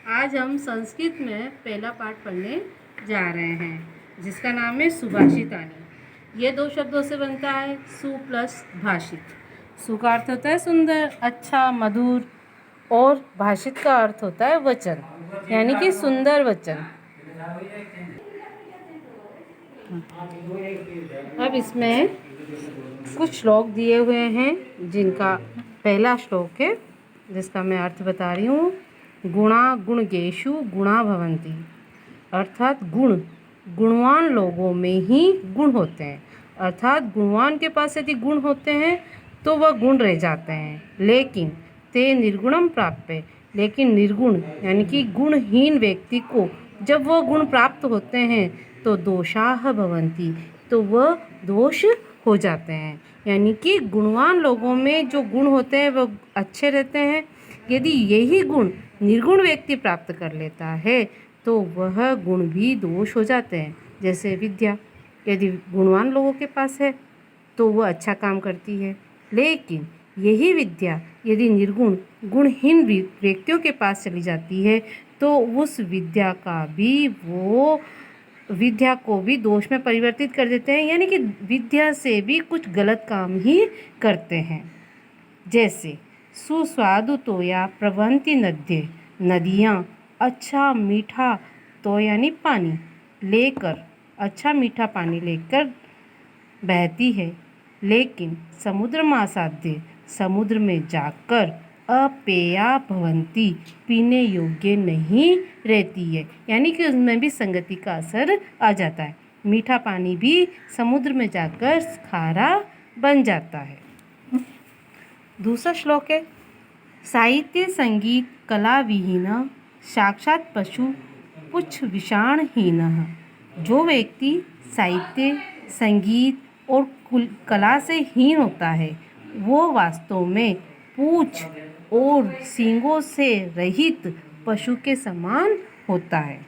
आज हम संस्कृत में पहला पाठ पढ़ने जा रहे हैं जिसका नाम है सुभाषितानी। ये दो शब्दों से बनता है, सु प्लस भाषित। सु का अर्थ होता है सुंदर, अच्छा, मधुर, और भाषित का अर्थ होता है वचन, यानी कि सुंदर वचन। अब इसमें कुछ श्लोक दिए हुए हैं जिनका पहला श्लोक है जिसका मैं अर्थ बता रही हूँ। गुणा गुणगेषु गुणा भवन्ति, अर्थात गुणवान लोगों में ही गुण होते हैं। अर्थात गुणवान के पास यदि गुण होते हैं तो वह गुण रह जाते हैं, लेकिन ते निर्गुणम प्राप्य, लेकिन निर्गुण यानी कि गुणहीन व्यक्ति को जब वह गुण प्राप्त होते हैं तो दोषाः भवन्ति, तो वह दोष हो जाते हैं। यानी कि गुणवान लोगों में जो गुण होते हैं वह अच्छे रहते हैं। यदि यही गुण निर्गुण व्यक्ति प्राप्त कर लेता है तो वह गुण भी दोष हो जाते हैं। जैसे विद्या, यदि गुणवान लोगों के पास है तो वह अच्छा काम करती है, लेकिन यही विद्या यदि निर्गुण गुणहीन व्यक्तियों के पास चली जाती है तो उस विद्या को भी दोष में परिवर्तित कर देते हैं, यानी कि विद्या से भी कुछ गलत काम ही करते हैं। जैसे सुस्वादु तोया प्रवहन्ति नद्ये, नदियाँ अच्छा मीठा तो यानी पानी लेकर, अच्छा मीठा पानी लेकर बहती है, लेकिन समुद्रमासाद्य, समुद्र में जाकर अपेया भवन्ति, पीने योग्य नहीं रहती है। यानी कि उसमें भी संगति का असर आ जाता है। मीठा पानी भी समुद्र में जाकर खारा बन जाता है। दूसरा श्लोक है, साहित्य संगीत कला विहीन साक्षात पशु पुच्छ विषाणहीन। जो व्यक्ति साहित्य संगीत और कला से हीन होता है वो वास्तव में पूंछ और सींगों से रहित पशु के समान होता है।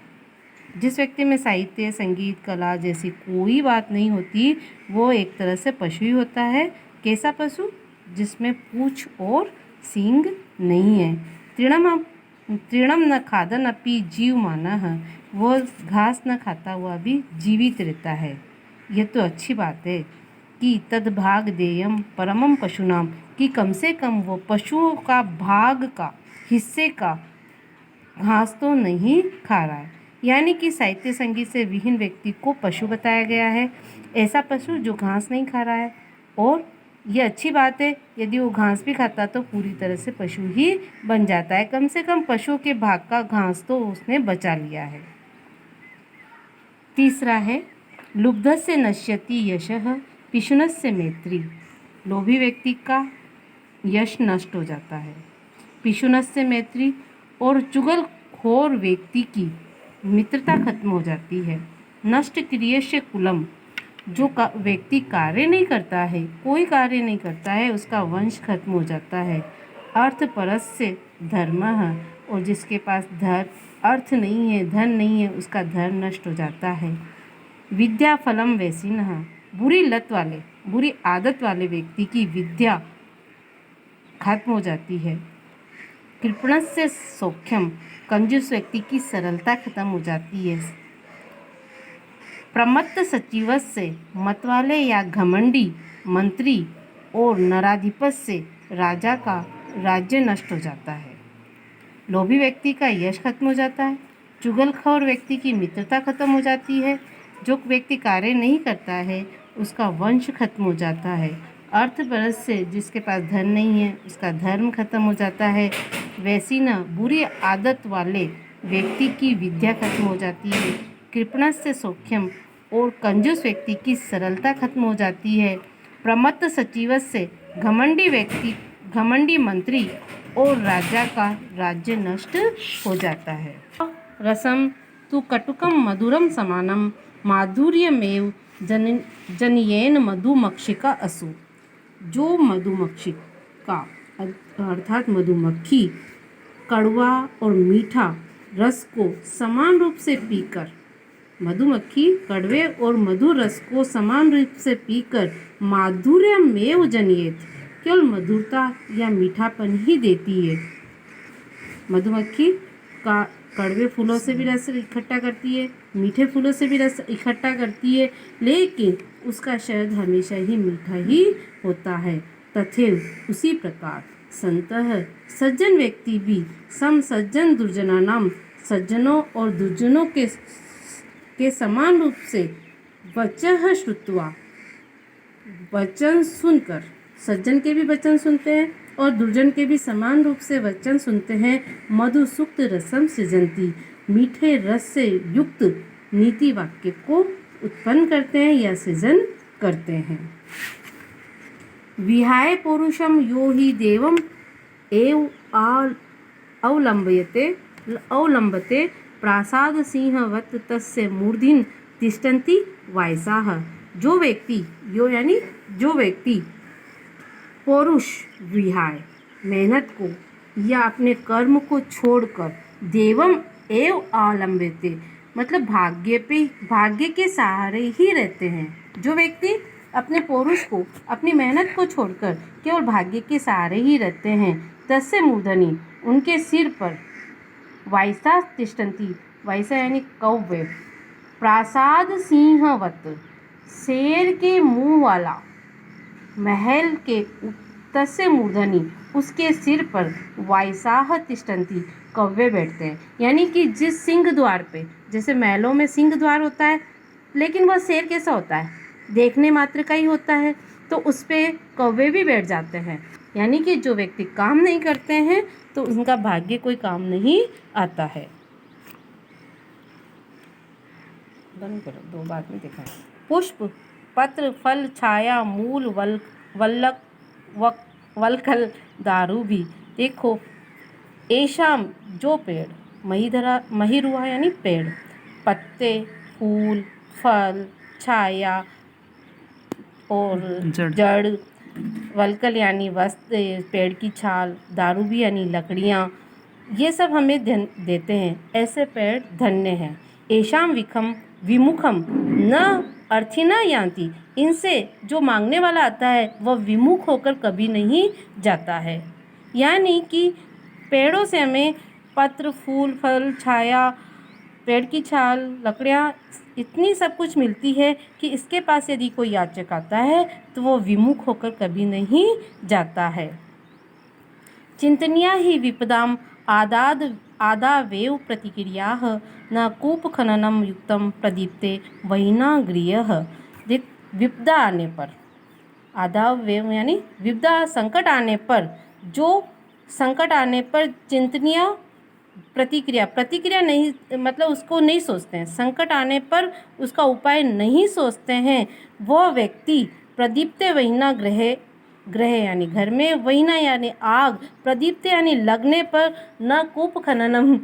जिस व्यक्ति में साहित्य संगीत कला जैसी कोई बात नहीं होती वो एक तरह से पशु ही होता है। कैसा पशु? जिसमें पूंछ और सींग नहीं है। तृणम न खादन अपि जीवमानः, वो घास न खाता हुआ भी जीवित रहता है। यह तो अच्छी बात है कि तद्भाग देयम परमम पशुनाम, कि कम से कम वो पशुओं का भाग का हिस्से का घास तो नहीं खा रहा है। यानी कि साहित्य संगीत से विहीन व्यक्ति को पशु बताया गया है, ऐसा पशु जो घास नहीं खा रहा है। और ये अच्छी बात है, यदि वो घास भी खाता तो पूरी तरह से पशु ही बन जाता है। कम से कम पशुओं के भाग का घास तो उसने बचा लिया है। तीसरा है, लुब्धस्य नश्यति यशः पिशुनस्य मैत्री, लोभी व्यक्ति का यश नष्ट हो जाता है। पिशुनस्य मैत्री, और चुगलखोर व्यक्ति की मित्रता खत्म हो जाती है। नष्ट क्रियस्य कुलम, जो व्यक्ति कार्य नहीं करता है, कोई कार्य नहीं करता है, उसका वंश खत्म हो जाता है। अर्थपरस्य धर्मः, और जिसके पास अर्थ नहीं है, धन नहीं है, उसका धर्म नष्ट हो जाता है। विद्या फलम वैसिनः, बुरी लत वाले, बुरी आदत वाले व्यक्ति की विद्या खत्म हो जाती है। कृपणस्य सौख्यम, कंजूस व्यक्ति की सरलता खत्म हो जाती है। प्रमत्त सचिवस्य, मत वाले या घमंडी मंत्री और नराधिपत से राजा का राज्य नष्ट हो जाता है। लोभी व्यक्ति का यश खत्म हो जाता है। चुगलखोर व्यक्ति की मित्रता खत्म हो जाती है। जो व्यक्ति कार्य नहीं करता है उसका वंश खत्म हो जाता है। अर्थपरस से, जिसके पास धन नहीं है, उसका धर्म खत्म हो जाता है। वैसी न, बुरी आदत वाले व्यक्ति की विद्या खत्म हो जाती है। कृपणस्य सौख्यम, और कंजूस व्यक्ति की सरलता खत्म हो जाती है। प्रमत्त सचिवस्य, घमंडी मंत्री और राजा का राज्य नष्ट हो जाता है। रसम तु कटुकम मधुरम समानम माधुर्यमेव जनयेन मधुमक्षिका असु, जो मधुमक्षिका अर्थात मधुमक्खी कड़वा और मीठा रस को समान रूप से पीकर, मधुमक्खी कड़वे और मधुर रस को समान रूप से पीकर माधुर्यमेव जनयेत, केवल मधुरता या मीठापन ही देती है। मधुमक्खी का कड़वे फूलों से भी रस इकट्ठा करती है, मीठे फूलों से भी रस इकट्ठा करती है, लेकिन उसका शहद हमेशा ही मीठा ही होता है। तथैव उसी प्रकार संतः सज्जन व्यक्ति भी सम सज्जन दुर्जनानाम सज्जनों और दुर्जनों के समान रूप से वचः श्रुत्वा वचन सुनकर, सज्जन के भी वचन सुनते हैं और दुर्जन के भी समान रूप से वचन सुनते हैं। मधु सुक्त रसम सृजंती, मीठे रस से युक्त नीति वाक्य को उत्पन्न करते हैं या सृजन करते हैं। विहाय पौरुषम यो हि देवम एव अवलंबते प्रासाद सिंहवत तस्य मूर्धिन तिष्ठन्ति वायसाः। जो व्यक्ति, यो यानी जो व्यक्ति पौरुष विहाय मेहनत को या अपने कर्म को छोड़कर देवम एव अवलंबते मतलब भाग्य के सहारे ही रहते हैं। जो व्यक्ति अपने पौरुष को, अपनी मेहनत को छोड़कर केवल भाग्य के सहारे ही रहते हैं, तस्य मूर्धनि उनके सिर पर वायसा तिष्ठन्ति, वायसा यानी कौवे, प्रासाद सिंहवत शेर के मुंह वाला महल के तस्य मूर्धनि उसके सिर पर वायसाह तिष्ठन्ति कौवे बैठते हैं। यानी कि जिस सिंह द्वार पे, जैसे महलों में सिंह द्वार होता है, लेकिन वह शेर कैसा होता है, देखने मात्र का ही होता है, तो उस पे कौवे भी बैठ जाते हैं। यानी कि जो व्यक्ति काम नहीं करते हैं तो उनका भाग्य कोई काम नहीं आता है। बंद करो, दो बात में दिखाएं। पुष्प, पत्र, फल, छाया, मूल, वल्लक, वलकल, दारू भी। देखो, एशाम जो पेड़, महिरुआ यानी पेड़, पत्ते, फूल, फल, छाया और जड़, वलकल यानी वस्त्र, पेड़ की छाल, दारू भी यानी लकड़ियाँ, ये सब हमें देते हैं। ऐसे पेड़ धन्य हैं। एशाम विमुखम न अर्थिना यान्ति, इनसे जो मांगने वाला आता है वह विमुख होकर कभी नहीं जाता है। यानी कि पेड़ों से हमें पत्र, फूल, फल, छाया, पेड़ की छाल, लकड़ियाँ, इतनी सब कुछ मिलती है कि इसके पास यदि कोई याचक आता है तो वो विमुख होकर कभी नहीं जाता है। चिंतनीया ही विपदाम आदावेव प्रतिक्रियाः न कूपखननं युक्तं प्रदीप्ते वहिना गृह्यः। विपदा आने पर, आदावेव यानी विपदा, संकट आने पर, जो संकट आने पर चिंतनीय प्रतिक्रिया नहीं, मतलब उसको नहीं सोचते हैं, संकट आने पर उसका उपाय नहीं सोचते हैं, वह व्यक्ति प्रदीप्ते वहिना ग्रह यानी घर में, वहिना यानी आग, प्रदीप्त यानी लगने पर, न कूप खननम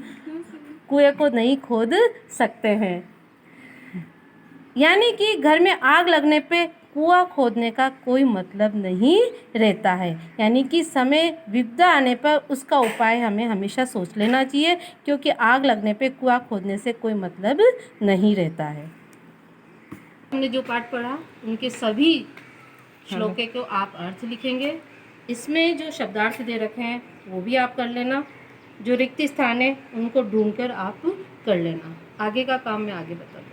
कुएं को नहीं खोद सकते हैं। यानी कि घर में आग लगने पे कुआं खोदने का कोई मतलब नहीं रहता है। यानी कि समय विपदा आने पर उसका उपाय हमें हमेशा सोच लेना चाहिए, क्योंकि आग लगने पे कुआं खोदने से कोई मतलब नहीं रहता है। हमने जो पाठ पढ़ा उनके सभी श्लोके को आप अर्थ लिखेंगे। इसमें जो शब्दार्थ दे रखे हैं वो भी आप कर लेना। जो रिक्त स्थान है उनको ढूंढकर आप कर लेना। आगे का काम मैं आगे बता दूँ।